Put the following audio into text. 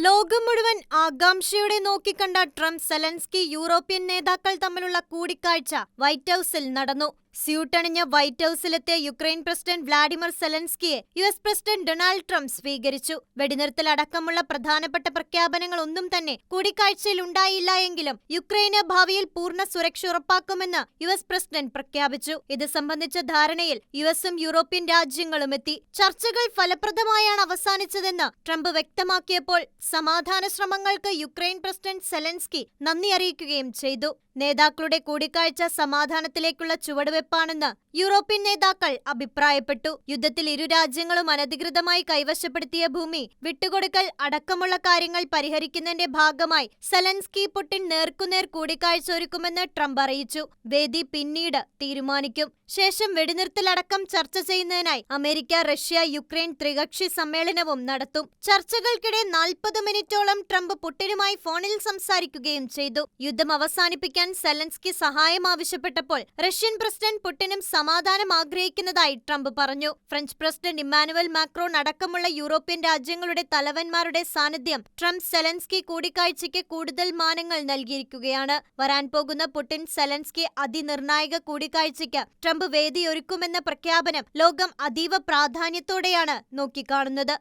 ലോകം മുഴുവൻ ആകാംക്ഷയോടെ നോക്കിക്കണ്ട ട്രംപ് സെലൻസ്കി യൂറോപ്യൻ നേതാക്കൾ തമ്മിലുള്ള കൂടിക്കാഴ്ച വൈറ്റ് ഹൌസിൽ നടന്നു. സ്യൂട്ടണിഞ്ഞ് വൈറ്റ് ഹൌസിലെത്തിയ യുക്രൈൻ പ്രസിഡന്റ് വ്ളാഡിമിർ സെലൻസ്കിയെ യുഎസ് പ്രസിഡന്റ് ഡൊണാൾഡ് ട്രംപ് സ്വീകരിച്ചു. വെടിനിർത്തൽ അടക്കമുള്ള പ്രധാനപ്പെട്ട പ്രഖ്യാപനങ്ങൾ ഒന്നും തന്നെ കൂടിക്കാഴ്ചയിൽ ഉണ്ടായില്ല എങ്കിലും യുക്രൈന് ഭാവിയിൽ പൂർണ്ണ സുരക്ഷ ഉറപ്പാക്കുമെന്ന് യുഎസ് പ്രസിഡന്റ് പ്രഖ്യാപിച്ചു. ഇത് സംബന്ധിച്ച ധാരണയിൽ യുഎസും യൂറോപ്യൻ രാജ്യങ്ങളും എത്തി. ചർച്ചകൾ ഫലപ്രദമായാണ് അവസാനിച്ചതെന്ന് ട്രംപ് വ്യക്തമാക്കിയപ്പോൾ സമാധാന ശ്രമങ്ങൾക്ക് യുക്രൈൻ പ്രസിഡന്റ് സെലൻസ്കി നന്ദി അറിയിക്കുകയും ചെയ്തു. നേതാക്കളുടെ കൂടിക്കാഴ്ച സമാധാനത്തിലേക്കുള്ള ചുവടുവെപ്പാണെന്ന് യൂറോപ്യൻ നേതാക്കൾ അഭിപ്രായപ്പെട്ടു. യുദ്ധത്തിൽ ഇരു രാജ്യങ്ങളും അനധികൃതമായി കൈവശപ്പെടുത്തിയ ഭൂമി വിട്ടുകൊടുക്കൽ അടക്കമുള്ള കാര്യങ്ങൾ പരിഹരിക്കുന്നതിന്റെ ഭാഗമായി സെലൻസ്കി പുടിൻ നേർക്കുനേർ കൂടിക്കാഴ്ച ഒരുക്കുമെന്ന് ട്രംപ് അറിയിച്ചു. വേദി പിന്നീട് തീരുമാനിക്കും. ശേഷം വെടിനിർത്തലടക്കം ചർച്ച ചെയ്യുന്നതിനായി അമേരിക്ക, റഷ്യ, യുക്രൈൻ ത്രികക്ഷി സമ്മേളനവും നടത്തും. ചർച്ചകൾക്കിടെ 40 മിനിറ്റോളം ട്രംപ് പുടിനുമായി ഫോണിൽ സംസാരിക്കുകയും ചെയ്തു. യുദ്ധം അവസാനിപ്പിക്കാൻ സെലൻസ്കി സഹായം ആവശ്യപ്പെട്ടപ്പോൾ റഷ്യൻ പ്രസിഡന്റ് പുടിനും സമാധാനം ആഗ്രഹിക്കുന്നതായി ട്രംപ് പറഞ്ഞു. ഫ്രഞ്ച് പ്രസിഡന്റ് ഇമ്മാനുവൽ മാക്രോൺ അടക്കമുള്ള യൂറോപ്യൻ രാജ്യങ്ങളുടെ തലവന്മാരുടെ സാന്നിധ്യം ട്രംപ് സെലൻസ്കി കൂടിക്കാഴ്ചയ്ക്ക് കൂടുതൽ മാനങ്ങൾ നൽകിയിരിക്കുകയാണ്. വരാൻ പോകുന്ന പുടിൻ സെലൻസ്കി അതിനിർണായക കൂടിക്കാഴ്ചയ്ക്ക് ട്രംപ് വേദിയൊരുക്കുമെന്ന പ്രഖ്യാപനം ലോകം അതീവ പ്രാധാന്യത്തോടെയാണ് നോക്കിക്കാണുന്നത്.